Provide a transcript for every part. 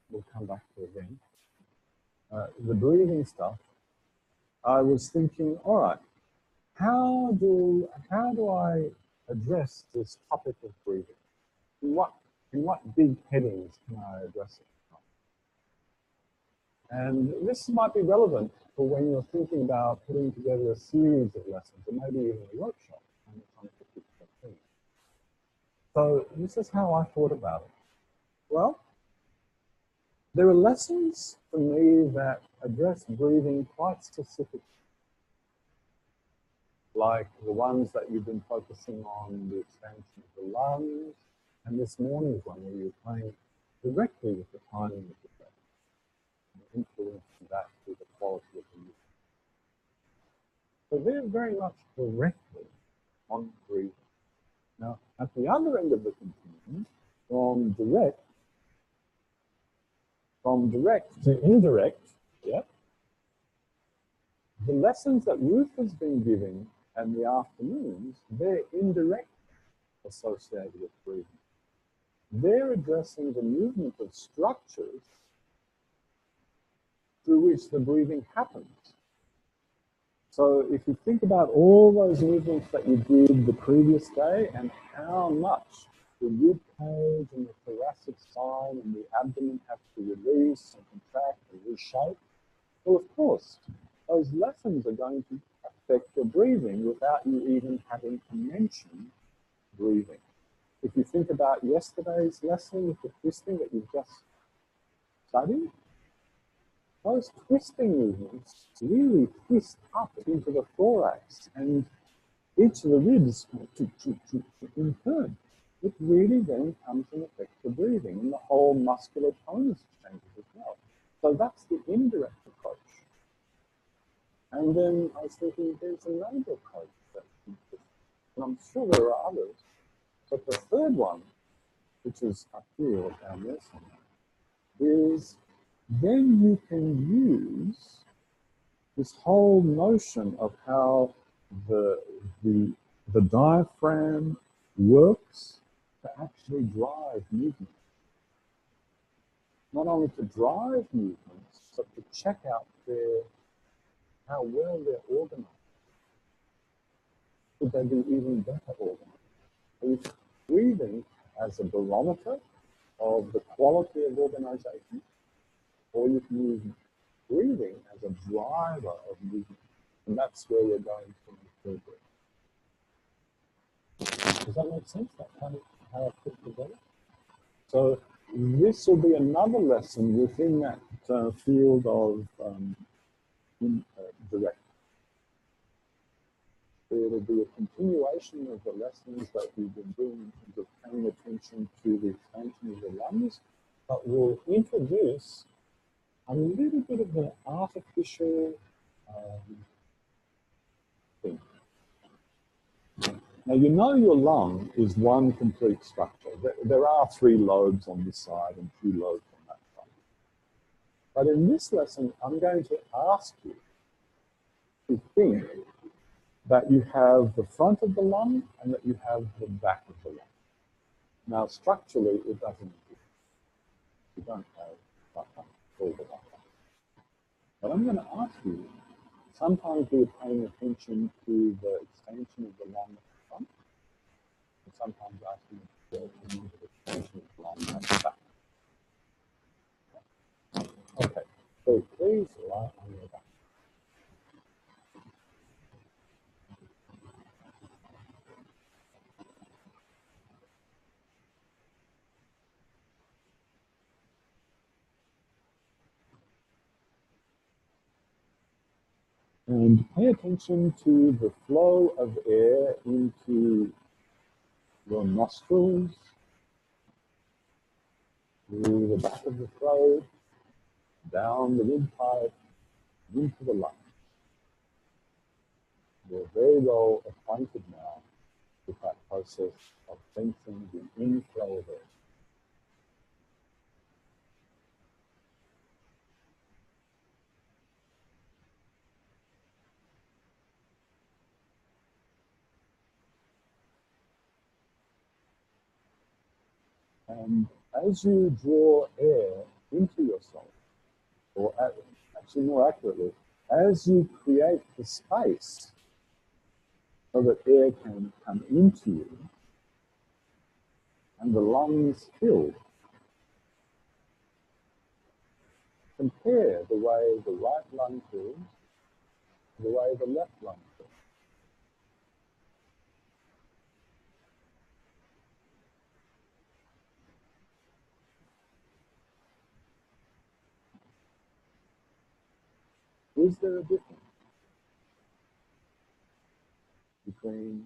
we'll come back to again, the breathing stuff, I was thinking, all right, how do I address this topic of breathing? In what big headings can I address it? And this might be relevant for when you're thinking about putting together a series of lessons, or maybe even a workshop on a particular thing. So this is how I thought about it. Well, there are lessons for me that address breathing quite specifically, like the ones that you've been focusing on, the expansion of the lungs, and this morning's one where you're playing directly with the timing of the breath, and influencing that through the quality of the music. So they're very much directly on breathing. Now, at the other end of the continuum, from direct to indirect, yeah, the lessons that Ruth has been giving and the afternoons, they're indirect associated with breathing. They're addressing the movement of structures through which the breathing happens. So if you think about all those movements that you did the previous day and how much the rib cage and the thoracic side and the abdomen have to release and contract and reshape, well, of course, those lessons are going to affect your breathing without you even having to mention breathing. If you think about yesterday's lesson with the twisting that you've just studied, those twisting movements really twist up into the thorax, and each of the ribs in turn. It really then comes and affects the breathing, and the whole muscular tonus changes as well. So that's the indirect approach. And then I was thinking there's another approach that's interesting, and I'm sure there are others. But the third one, which is up here or down there somewhere, is then you can use this whole notion of how the diaphragm works to actually drive movement. Not only to drive movements, but to check out how well they're organized. Could they be even better organized? So it's breathing as a barometer of the quality of organization, or you can use breathing as a driver of movement. And that's where we're going from the third breath. Does that make sense? That's kind of how I put it together. So this will be another lesson within that field of direct. It'll be a continuation of the lessons that we've been doing in terms of paying attention to the expansion of the lungs, but we'll introduce a little bit of an artificial thing. Now, you know your lung is one complete structure. There are 3 lobes on this side and 2 lobes on that side. But in this lesson, I'm going to ask you to think that you have the front of the lung and that you have the back of the lung. Now, structurally, it doesn't exist. You don't have all the lung. But I'm going to ask you, sometimes we're paying attention to the extension of the lung at the front, and sometimes asking the extension of the lung at the back. Okay, so please lie on your back. And pay attention to the flow of air into your nostrils, through the back of the throat, down the windpipe, into the lungs. You're very well acquainted now with that process of sensing the inflow of air. And as you draw air into actually more accurately, as you create the space so that air can come into you and the lungs fill, compare the way the right lung fills to the way the left lung fills. Is there a difference between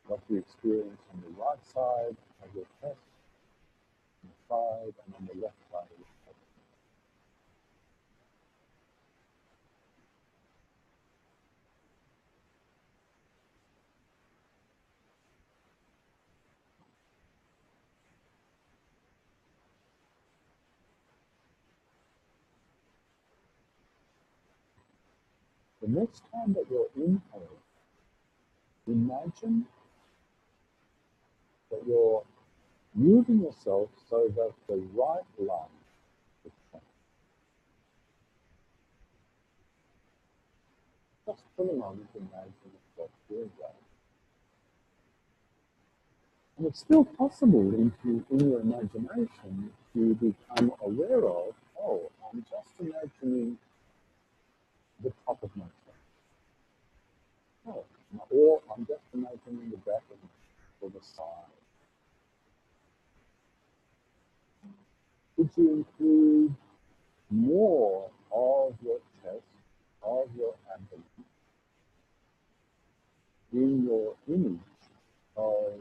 what you experience on the right side of your chest, on the side, and on the left side of your chest? The next time that you're inhaling, imagine that you're moving yourself so that the right lung is strong. Just for a moment, imagine yourself doing that. And it's still possible in your imagination to become aware of, oh, I'm just imagining the top of my chest. Oh, or I'm just imagining the back of my, or the side. Could you include more of your chest, of your abdomen, in your image of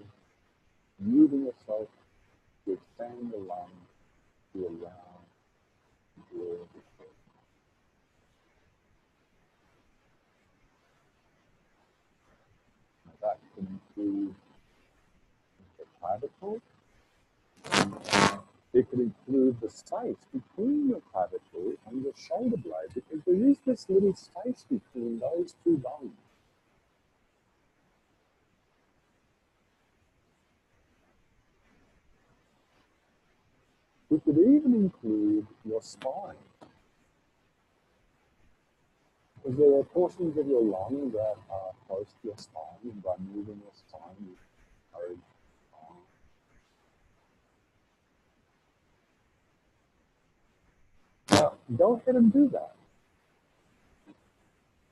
moving yourself to expand the lung to around your head? That can include the clavicle. It could include the space between your clavicle and your shoulder blade, because there is this little space between those two bones. It could even include your spine, because there are portions of your lung that are close to your spine, and by moving your spine, you encourage your spine. Now, go ahead and do that.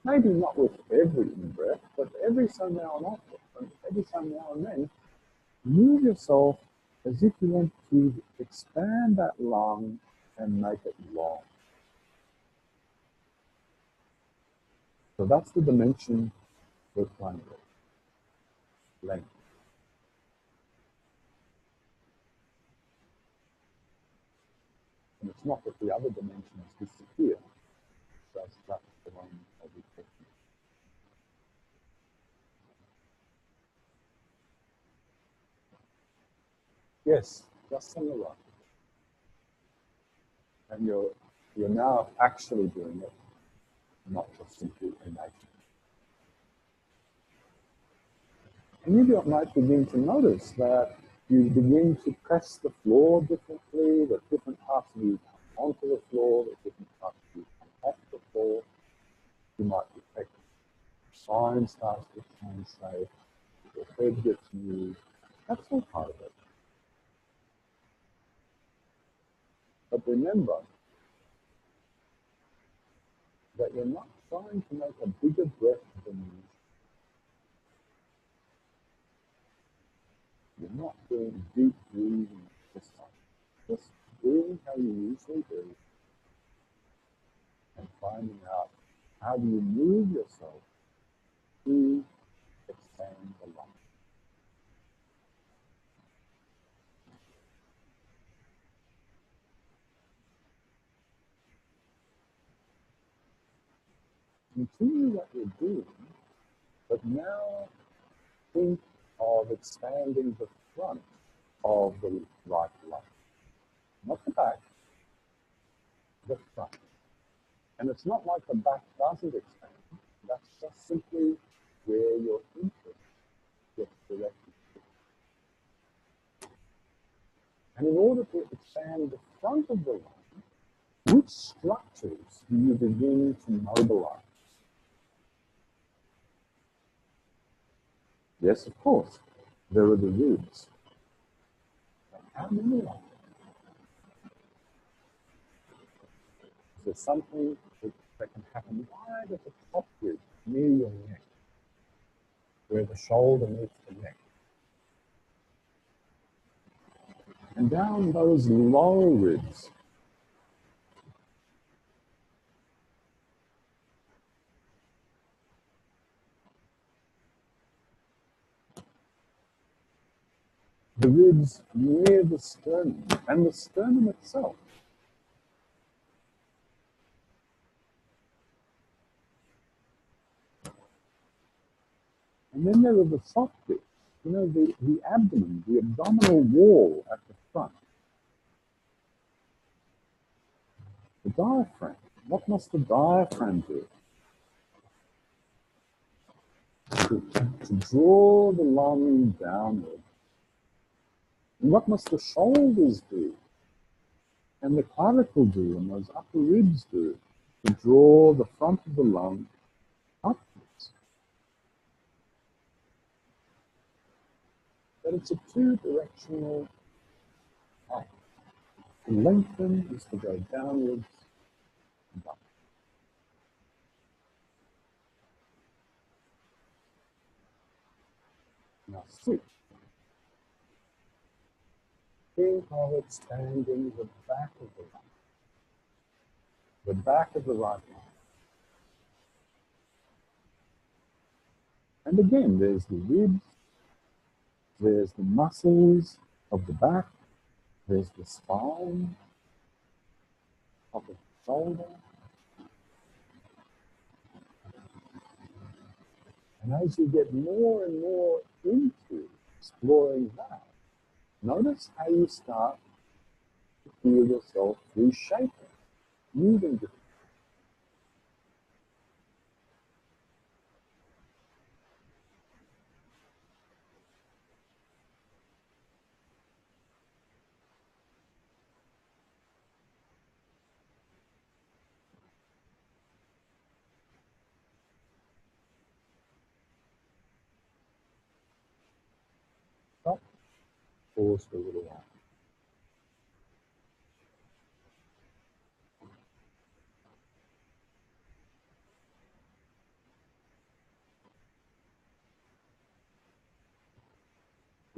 Maybe not with every in-breath, but every so now and then, move yourself as if you want to expand that lung and make it long. So that's the dimension we're playing with, length. And it's not that the other dimensions disappear, that's the one that we take. Yes, just on the right. And you're now actually doing it, not just simply imagining. And you might begin to notice that you begin to press the floor differently, that different parts of you come onto the floor, that different parts of you come off the floor. You might detect spine starts to translate, your head gets moved. That's all part of it. But remember that you're not trying to make a bigger breath than usual. You're not doing deep breathing this time. Just doing how you usually do and finding out how do you move yourself to expand the lung. Continue what you're doing, but now think of expanding the front of the right lung. Not the back, the front. And it's not like the back doesn't expand. That's just simply where your interest gets directed to. And in order to expand the front of the lung, which structures do you begin to mobilize? Yes, of course, there are the ribs. But how many of them? Is there something that can happen right at the top rib, near your neck, where the shoulder meets the neck? And down those lower ribs, the ribs near the sternum, and the sternum itself. And then there are the soft bits, you know, the abdomen, the abdominal wall at the front. The diaphragm. What must the diaphragm do? To draw the lung downward. And what must the shoulders do? And the clavicle do, and those upper ribs do, to draw the front of the lung upwards. But it's a two-directional act. To lengthen is to go downwards and up. Now switch. Think of expanding the back of the lung. The back of the right lung. And again, there's the ribs, there's the muscles of the back, there's the spine of the shoulder. And as you get more and more into exploring that, notice how you start to feel yourself reshaping, moving differently. Stop, pause for a little while.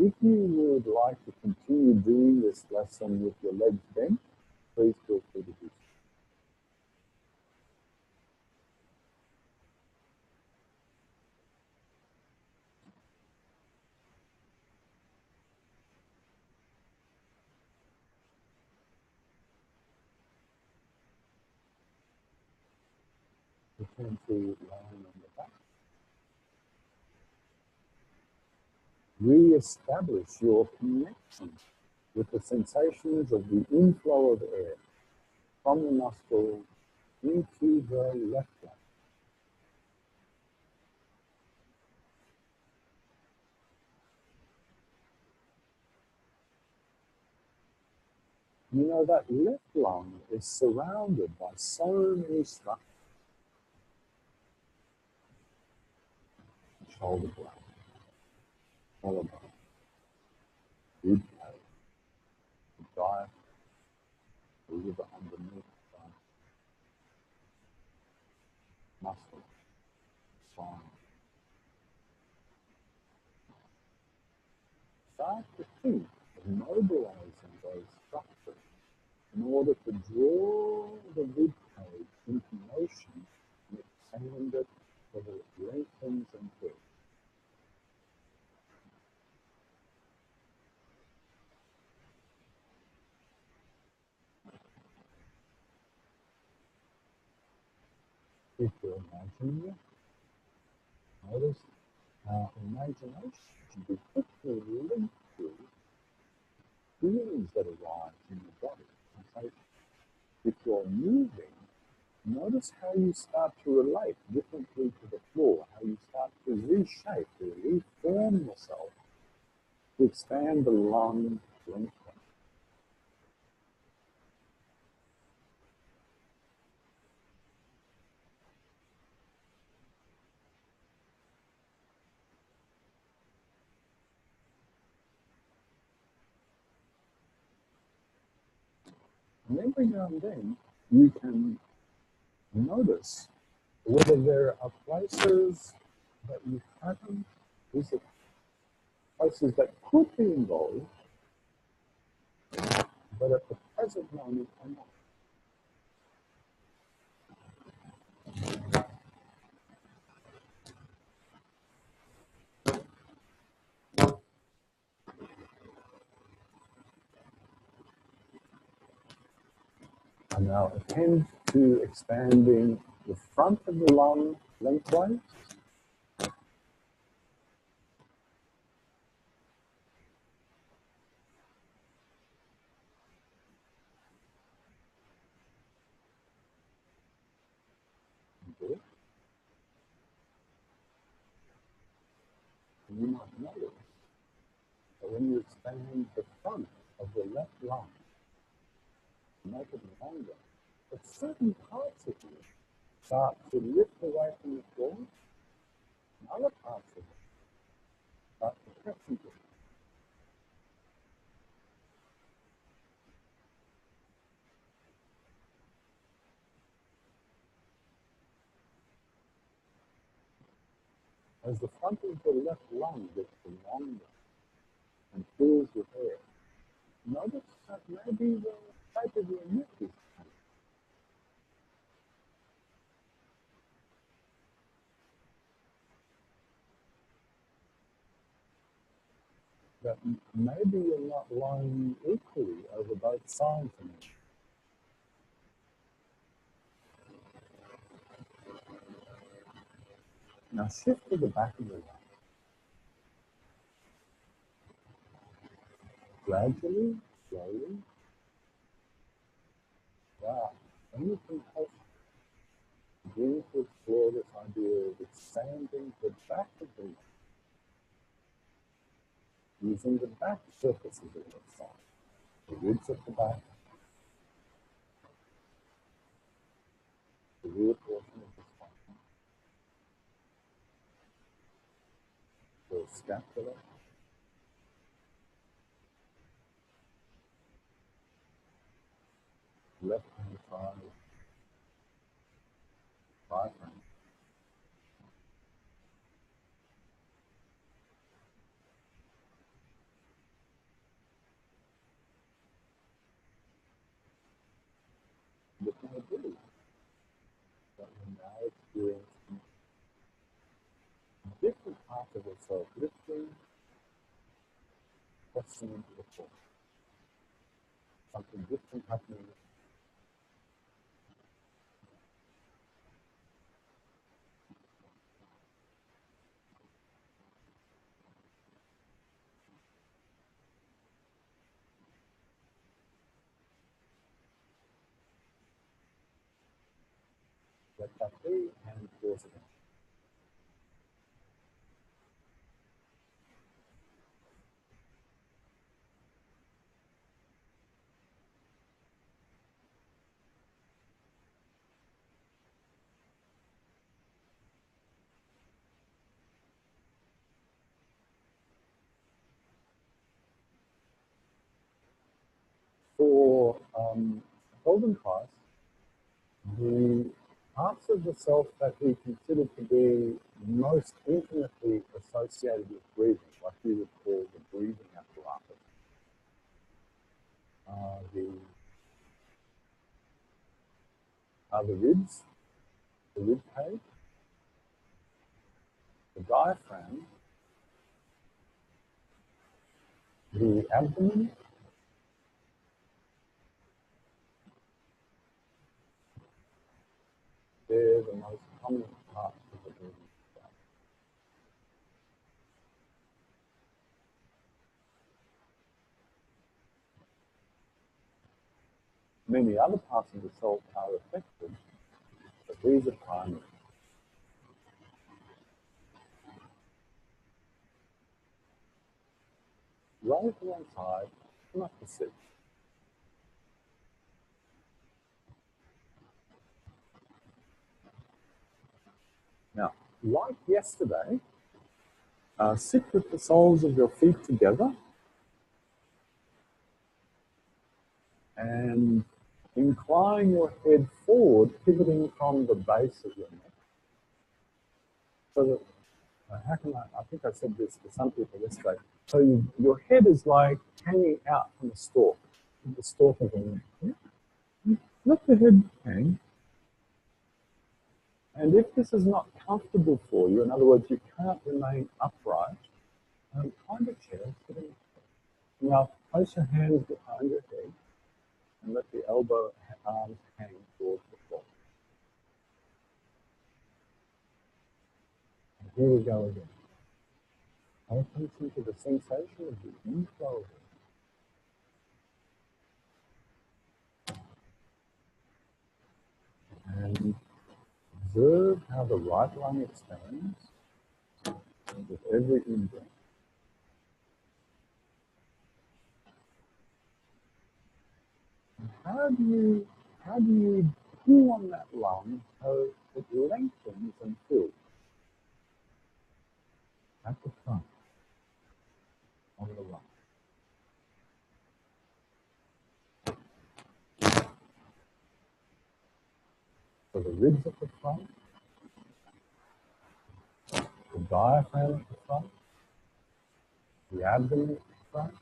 If you would like to continue doing this lesson with your legs bent, please feel free to do so. Return to lying on the back. Re-establish your connection with the sensations of the inflow of air from the nostrils into the left lung. You know that left lung is surrounded by so many structures. Shoulder blade, collarbone, rib cage, the diaphragm, the liver underneath the bone, muscle, spine. Start to think of mobilizing those structures in order to draw the rib cage into motion and expand it so that it lengthens and fills. If you're imagining it, notice how imagination should be quickly linked to feelings that arise in the body. Okay? If you're moving, notice how you start to relate differently to the floor, how you start to reshape, to reform yourself, to expand the lung length. And every now and then you can notice whether there are places that you haven't visited, places that could be involved, but at the present moment are not. And now attend to expanding the front of the lung lengthways. Good. And you might notice that when you expand the front of the left lung, make it longer, but certain parts of you start to lift away from the floor, and other parts of it start to press into it. As the front of the left lung gets longer and fills with air, notice that maybe the shape of your neck is changing. That maybe you're not lying equally over both sides of it. Now shift to the back of the lung. Gradually, slowly. Wow. Anything else? Begin to explore this idea of expanding the back of the lung, using the back surfaces of the side, the ribs at the back, the rear portion of the spine, the scapula, left hand side, right hand. What can I do? That we're now experiencing different parts of yourself lifting, pressing into the floor. Something different happening. Let that be and pause again. For Golden class, the parts of the self that we consider to be most intimately associated with breathing, what we would call the breathing apparatus, are the ribs, the rib cage, the diaphragm, the abdomen, they're the most common parts of the breathing apparatus. Many other parts of the self are affected, but these are primary. Roll to one side, come up to sit. Now, like yesterday, sit with the soles of your feet together and incline your head forward, pivoting from the base of your neck. So that, how can I think I said this to some people yesterday. So your head is like hanging out from the stalk of the neck. Yeah? Let the head hang. And if this is not comfortable for you, in other words, you can't remain upright, find a chair, sit in. Now, place your hands behind your head and let the elbow arms hang towards the floor. And here we go again. Pay attention to the sensation of the inflow of it. And observe how the right lung expands with every in-breath. And how do you pull on that lung so it lengthens and fills? At the front, on the lung. So the ribs at the front, the diaphragm at the front, the abdomen at the front,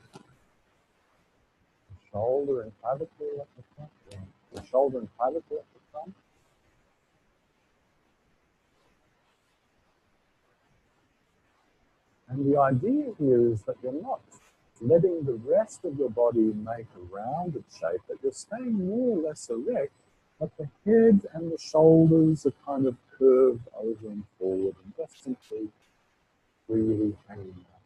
the shoulder and clavicle at the front, the shoulder and clavicle at the front. And the idea here is that you're not letting the rest of your body make a rounded shape, but you're staying more or less erect, but the head and the shoulders are kind of curved over and forward and just simply really hanging out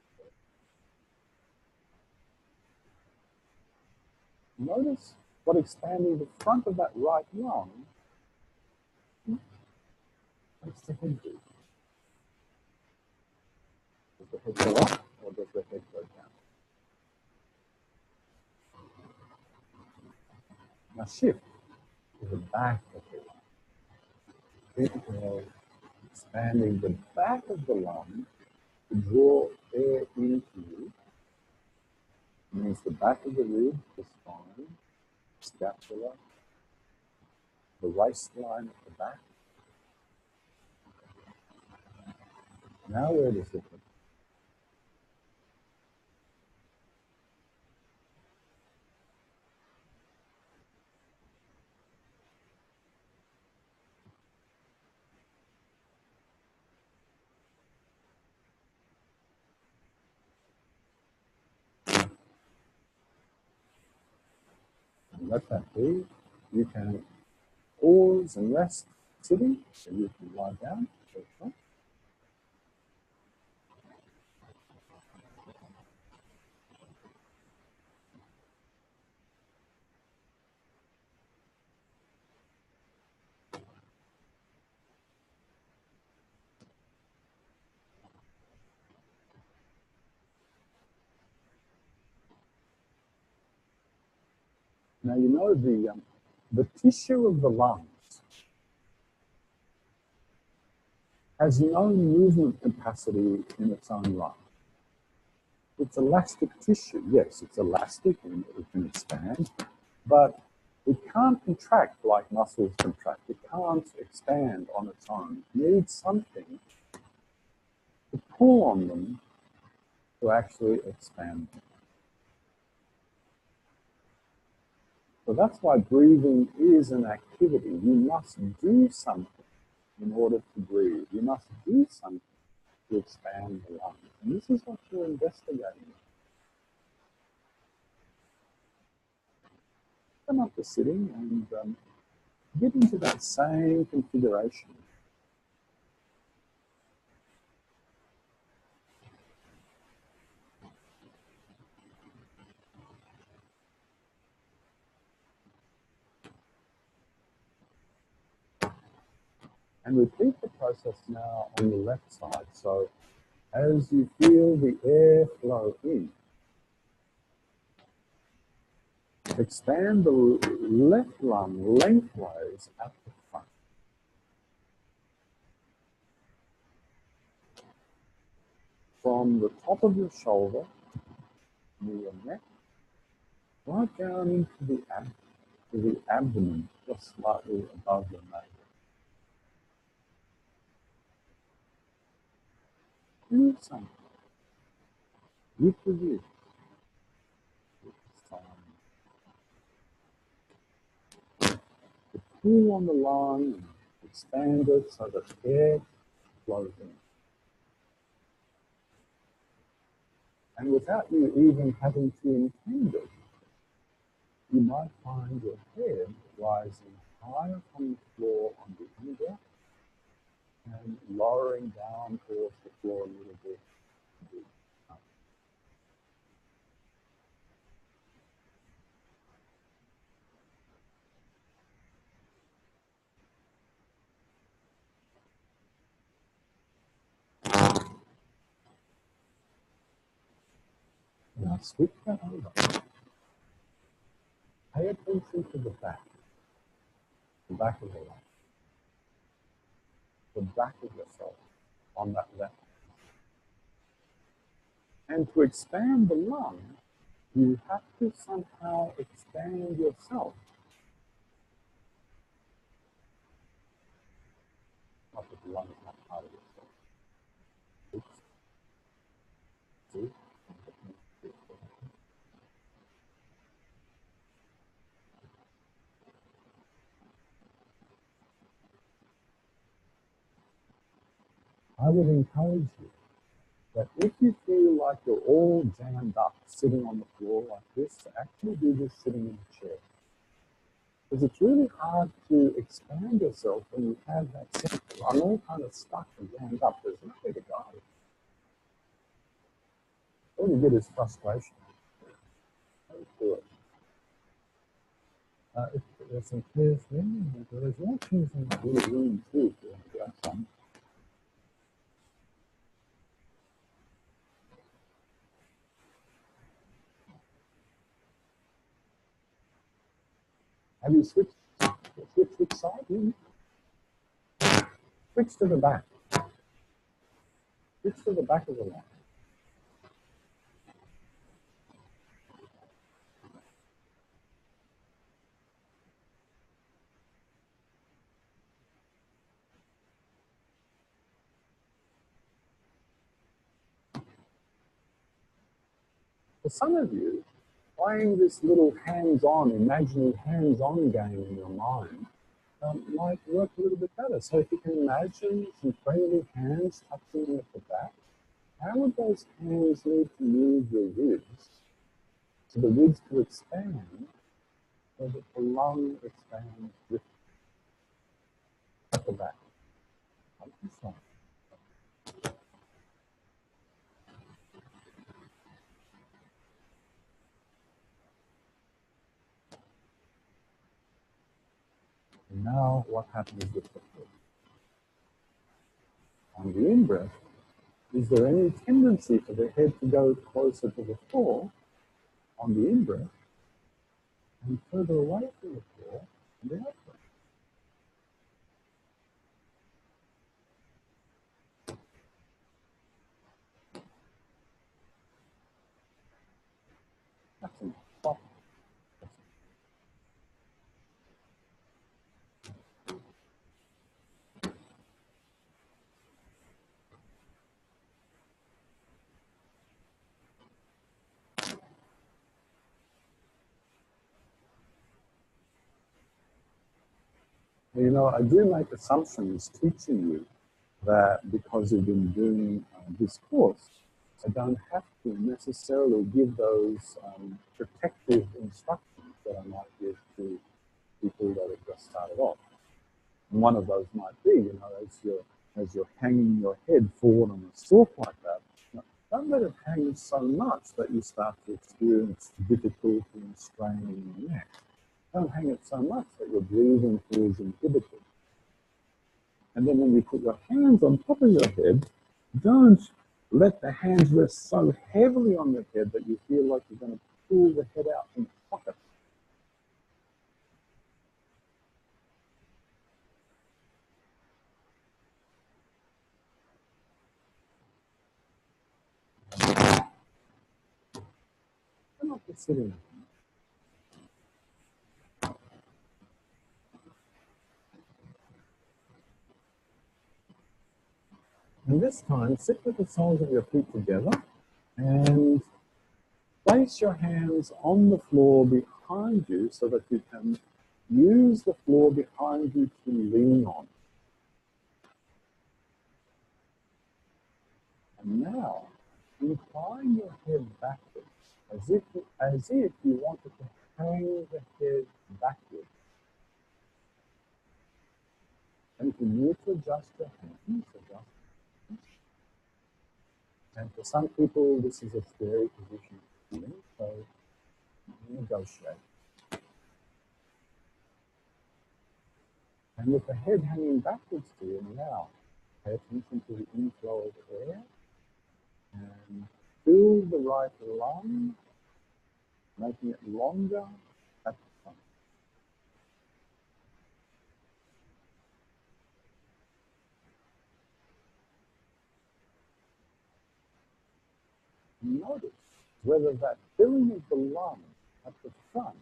there. Notice what expanding the front of that right lung makes the head do. Does the head go up or does the head go down? Now shift to the back of the lung. Inhale, expanding the back of the lung to draw air into you. It means the back of the rib, the spine, scapula, the waistline at the back. Now where does it go? And let that be. You can pause and rest sitting, so you can lie down. Now you know the tissue of the lungs has no movement capacity in its own right. It's elastic tissue. Yes, it's elastic and it can expand, but it can't contract like muscles contract. It can't expand on its own. It needs something to pull on them to actually expand them. So that's why breathing is an activity. You must do something in order to breathe. You must do something to expand the lungs. And this is what you're investigating. Come up to sitting and get into that same configuration. And repeat the process now on the left side. So as you feel the air flow in, expand the left lung lengthways at the front. From the top of your shoulder, near your neck, right down into the abdomen. to the abdomen, just slightly above the navel. Do something. Reproduce. Pull on the lung and expand it so that air flows in. And without you even having to intend it, you might find your head rising higher from the floor on the in-breath and lowering down towards the floor a little bit. Now switch that over. Pay attention to the back of the lung, the back of yourself on that left. And to expand the lung, you have to somehow expand yourself. Not that the lung is not part of yourself. See? I would encourage you that if you feel like you're all jammed up sitting on the floor like this, to actually do this sitting in a chair. Because it's really hard to expand yourself when you have that sense of I'm all kind of stuck and jammed up. There's nowhere to go. All you get is frustration. Don't do it. If there's some chairs there, there's more chairs in the room too. If you want to grab some. Have you switched which side? Switch to the back. Switch to the back of the line. For some of you, playing this little hands-on, imaginary hands-on game in your mind might work a little bit better. So if you can imagine some friendly hands touching at the back, how would those hands need to move your ribs so the ribs to expand so that the lung expands with at the back? Like this one. And now what happens with the foot? On the in-breath, is there any tendency for the head to go closer to the floor on the in-breath and further away from the floor on the out-breath? That's enough. Stop. You know, I do make assumptions teaching you that because you've been doing this course, I don't have to necessarily give those protective instructions that I might give to people that have just started off. And one of those might be, you know, as you're hanging your head forward on a stalk like that, don't let it hang so much that you start to experience difficulty and strain in your neck. Don't hang it so much that your breathing feels inhibited. And then when you put your hands on top of your head, don't let the hands rest so heavily on the head that you feel like you're going to pull the head out from the pocket. I'm not just sitting. And this time, sit with the soles of your feet together and place your hands on the floor behind you so that you can use the floor behind you to lean on. And now, incline your head backwards as if you wanted to hang the head backwards. And if you need to adjust your hands, adjust. And for some people, this is a scary position to be in, so negotiate. And with the head hanging backwards to you now, pay attention to the inflow of air and fill the right lung, making it longer at the front. Notice whether that filling of the lung at the front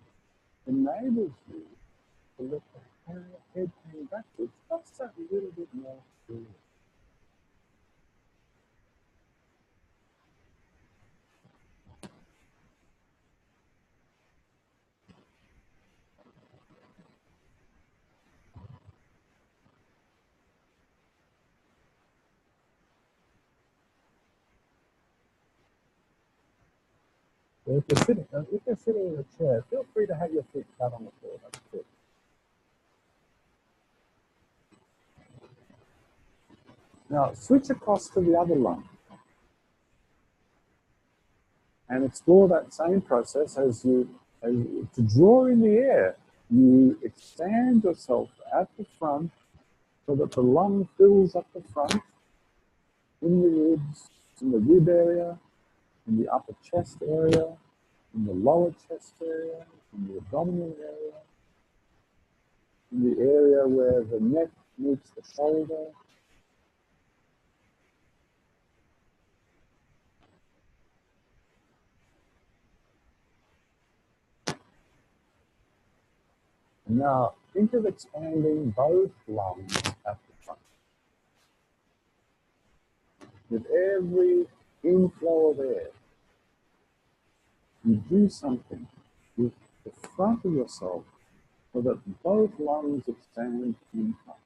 enables you to let the head hang backwards just a little bit more freely. If you're sitting in a chair, feel free to have your feet flat on the floor. That's good. Now switch across to the other lung and explore that same process as to draw in the air. You expand yourself at the front so that the lung fills up the front, in the ribs, in the rib area, in the upper chest area, in the lower chest area, in the abdominal area, in the area where the neck meets the shoulder. And now think of expanding both lungs at the front. With every inflow of air, you do something with the front of yourself so that both lungs expand in front.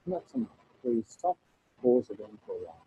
That's enough. Please stop, pause again for a while.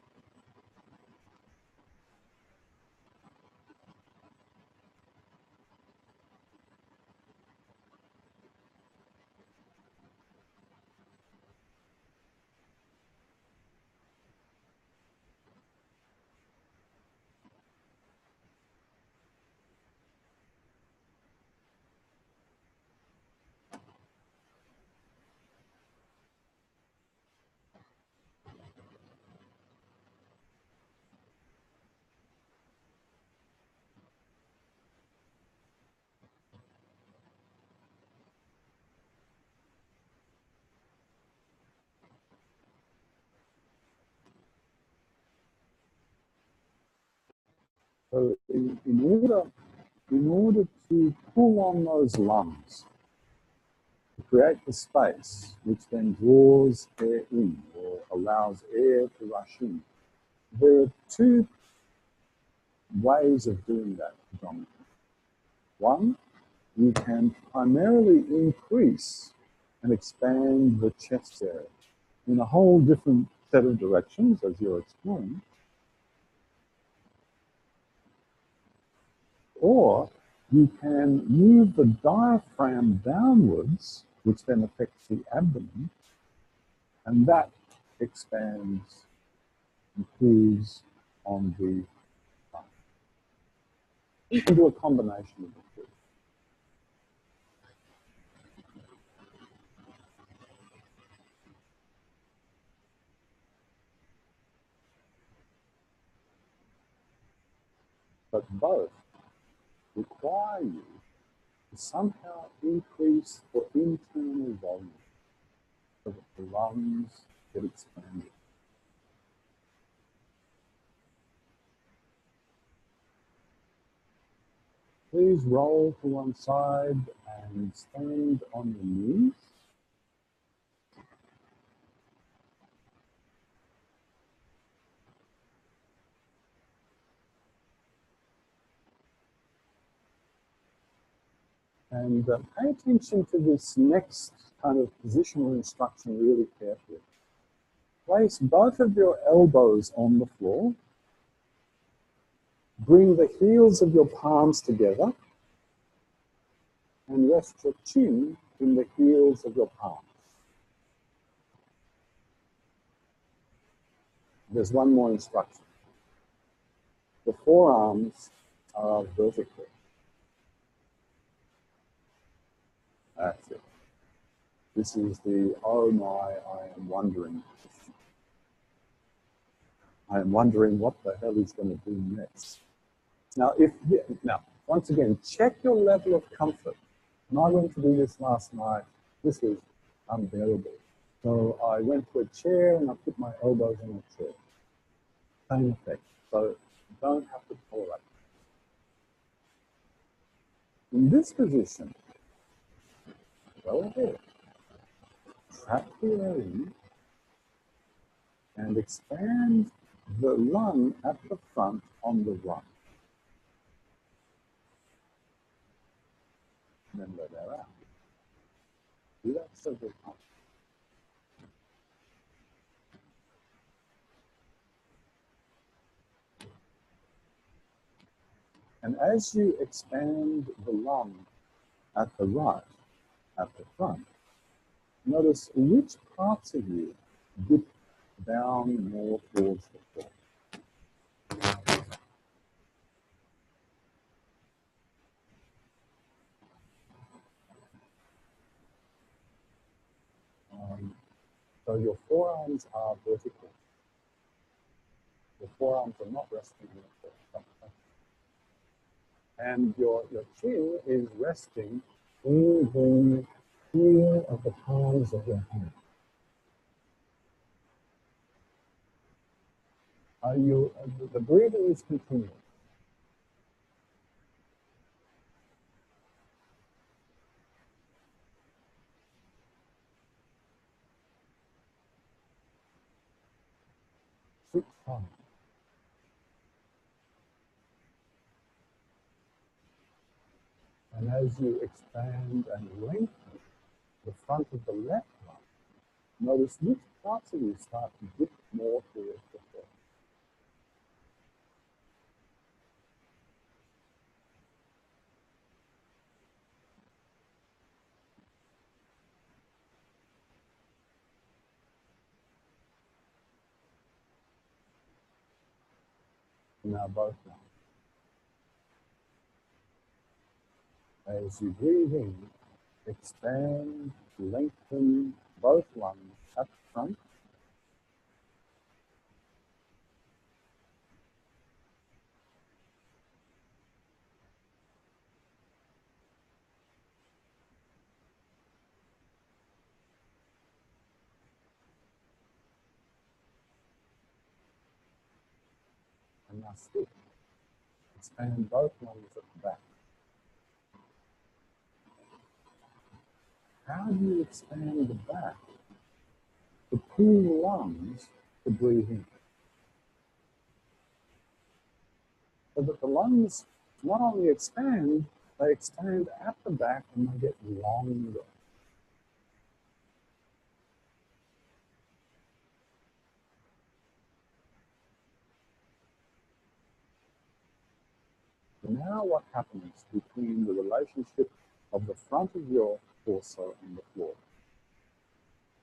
So in order to pull on those lungs, to create the space, which then draws air in or allows air to rush in, there are two ways of doing that predominantly. One, you can primarily increase and expand the chest area in a whole different set of directions as you're exploring. Or you can move the diaphragm downwards, which then affects the abdomen, and that expands and pulls on the front. You can do a combination of the two. but both require you to somehow increase the internal volume so that the lungs get expanded. Please roll to one side and stand on your knees. And pay attention to this next kind of positional instruction really carefully. Place both of your elbows on the floor. Bring the heels of your palms together and rest your chin in the heels of your palms. There's one more instruction. The forearms are vertical. That's it. This is the, oh my, I am wondering. I am wondering what the hell he's going to do next. Now, once again, check your level of comfort. When I went to do this last night, this was unbearable. So I went to a chair and I put my elbows on a chair. Same effect. So you don't have to tolerate it. In this position, go ahead. Trap the air in and expand the lung at the front on the right. And then let air out. Do that several times. And as you expand the lung at the right, at the front, notice which parts of you dip down more towards the floor. So your forearms are vertical. Your forearms are not resting on the floor. And your chin is resting in the heel of the palms of your hand. The breathing is continuous. Sit tight. And as you expand and lengthen the front of the left lung, notice which parts of you start to dip more towards the floor. Now both lungs. As you breathe in, expand, lengthen both lungs at the front. And now stick. Expand both lungs at the back. How do you expand the back to pull lungs to breathe in? So that the lungs not only expand, they expand at the back and they get longer. Now what happens between the relationship of the front of your torso and the floor?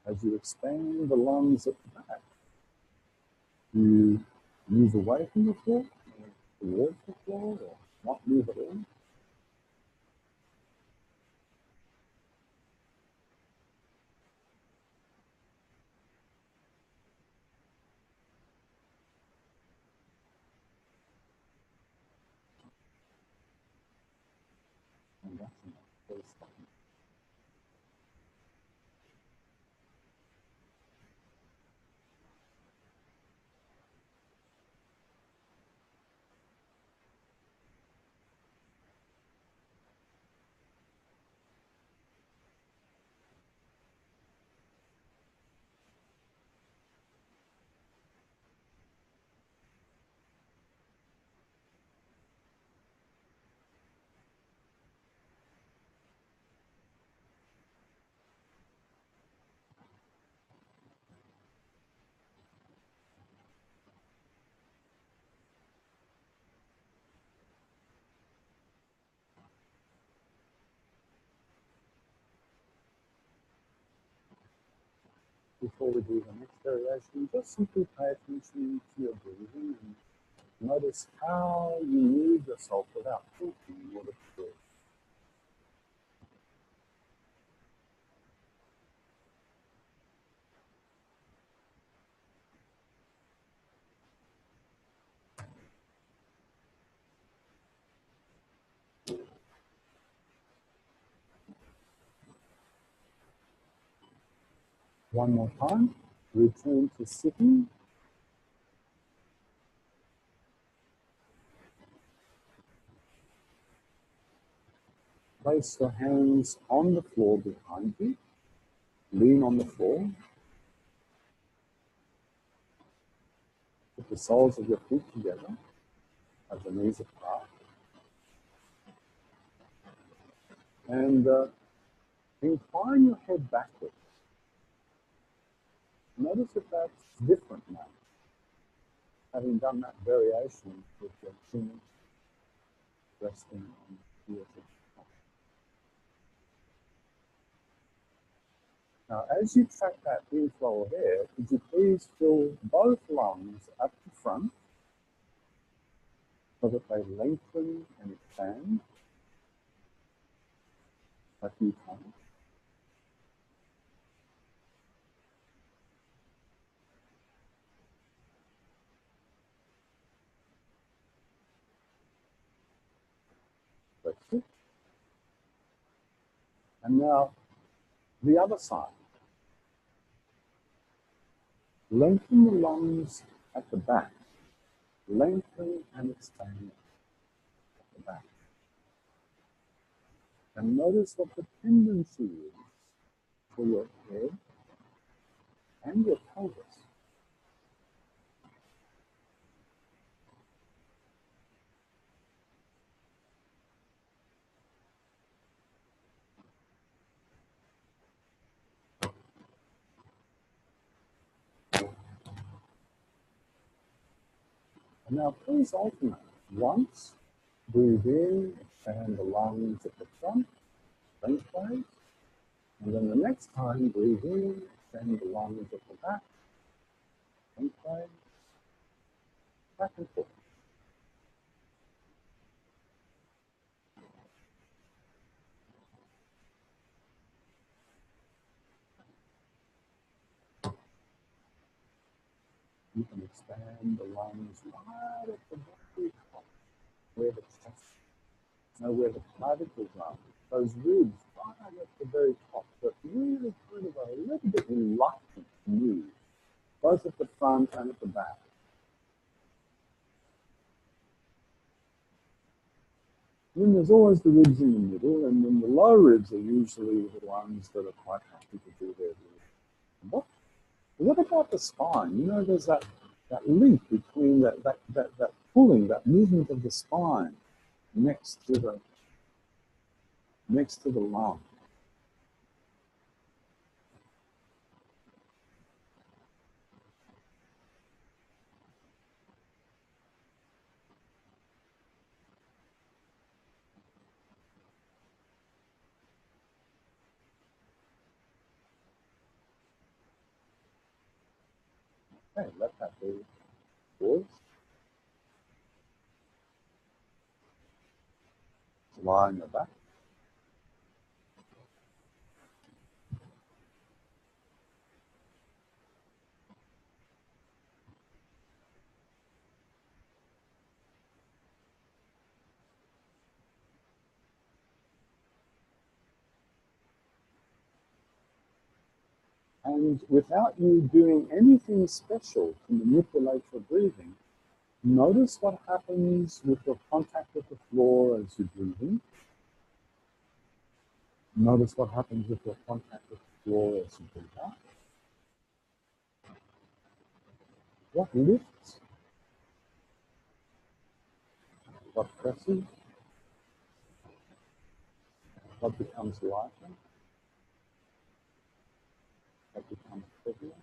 As you expand the lungs at the back, you move away from the floor, towards the floor, or not move at all. watching it. Please stop me. Before we do the next variation, just simply pay attention to your breathing and notice how you move yourself without thinking in order to do it. One more time, return to sitting. Place your hands on the floor behind you. Lean on the floor. Put the soles of your feet together as the knees apart. And incline your head backwards. Notice if that's different now. Having done that variation with your chin resting on the heels of the top. Now, as you track that inflow of air, could you please fill both lungs at the front so that they lengthen and expand a few times? That's it. And now, the other side. Lengthen the lungs at the back. Lengthen and expand at the back. And notice what the tendency is for your head and your pelvis. And now please alternate. Once, breathe in, expand the lungs at the front, lengthwise. And then the next time, breathe in, expand the lungs at the back, lengthwise, back and forth. You can expand the lungs right at the very top, where the chest, where the clavicles are. Those ribs right at the very top, but really kind of a little bit reluctant to move, both at the front and at the back. Then there's always the ribs in the middle, and then the low ribs are usually the ones that are quite happy to do their work. What about the spine? You know, there's that link between that pulling, that movement of the spine next to the lung. Okay, let that be yours. Lie on your back. And without you doing anything special to manipulate your breathing, notice what happens with your contact with the floor as you breathe in. Notice what happens with your contact with the floor as you breathe out. What lifts? What presses? What becomes lighter? What becomes heavier?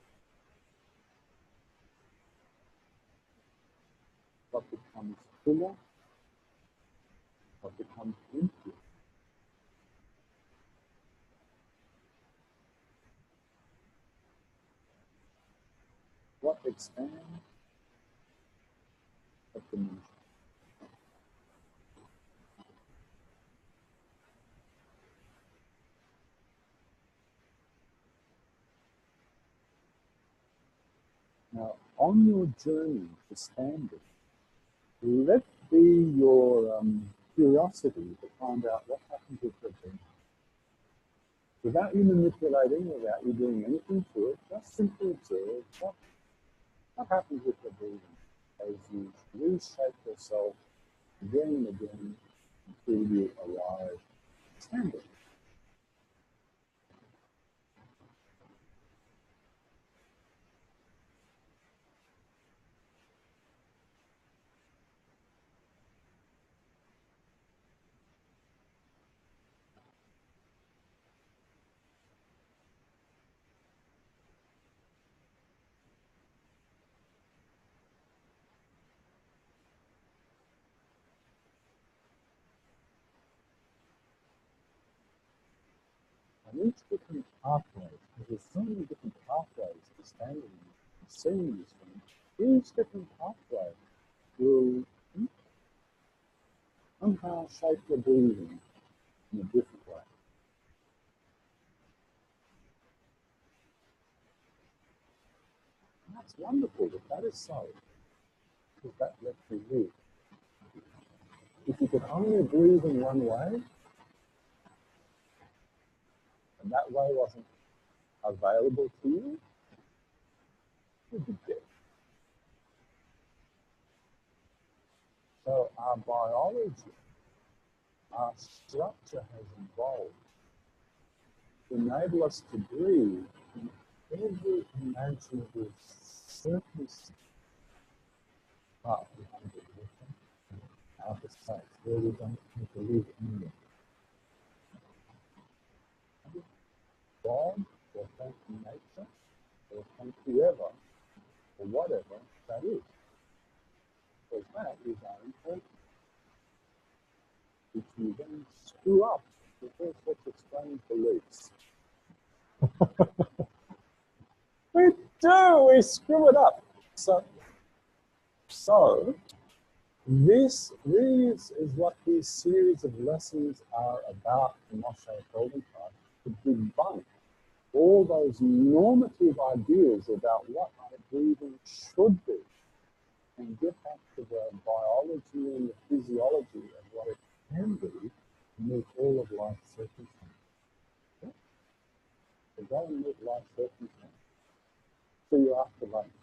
What becomes fuller? What becomes empty? What expands? What diminishes? Now, on your journey to standing, let be your curiosity to find out what happens with your breathing. Without you manipulating, without you doing anything to it, just simply observe what happens with your breathing as you reshape yourself again and again until you arrive standing. And each different pathway, because there's so many different pathways to standing and seeing this one, each different pathway will somehow shape your breathing in a different way. And that's wonderful that that is so, because that lets you live. If you could only breathe in one way, and that way wasn't available to you, you'd be dead. So our biology, our structure has evolved to enable us to breathe in every imaginable circumstance. But we have to live in outer space where we don't need to live anywhere. God, or thank nature, or thank whoever, or whatever that is. Because that is our intent. If you then screw up, because let's explain beliefs. We do, we screw it up. So this is what these series of lessons are about in Moshe Goldenpath, to debunk all those normative ideas about what our breathing should be and get back to the biology and the physiology of what it can be to meet all of life's circumstances. Okay? So go and meet life's circumstances. See you after lunch.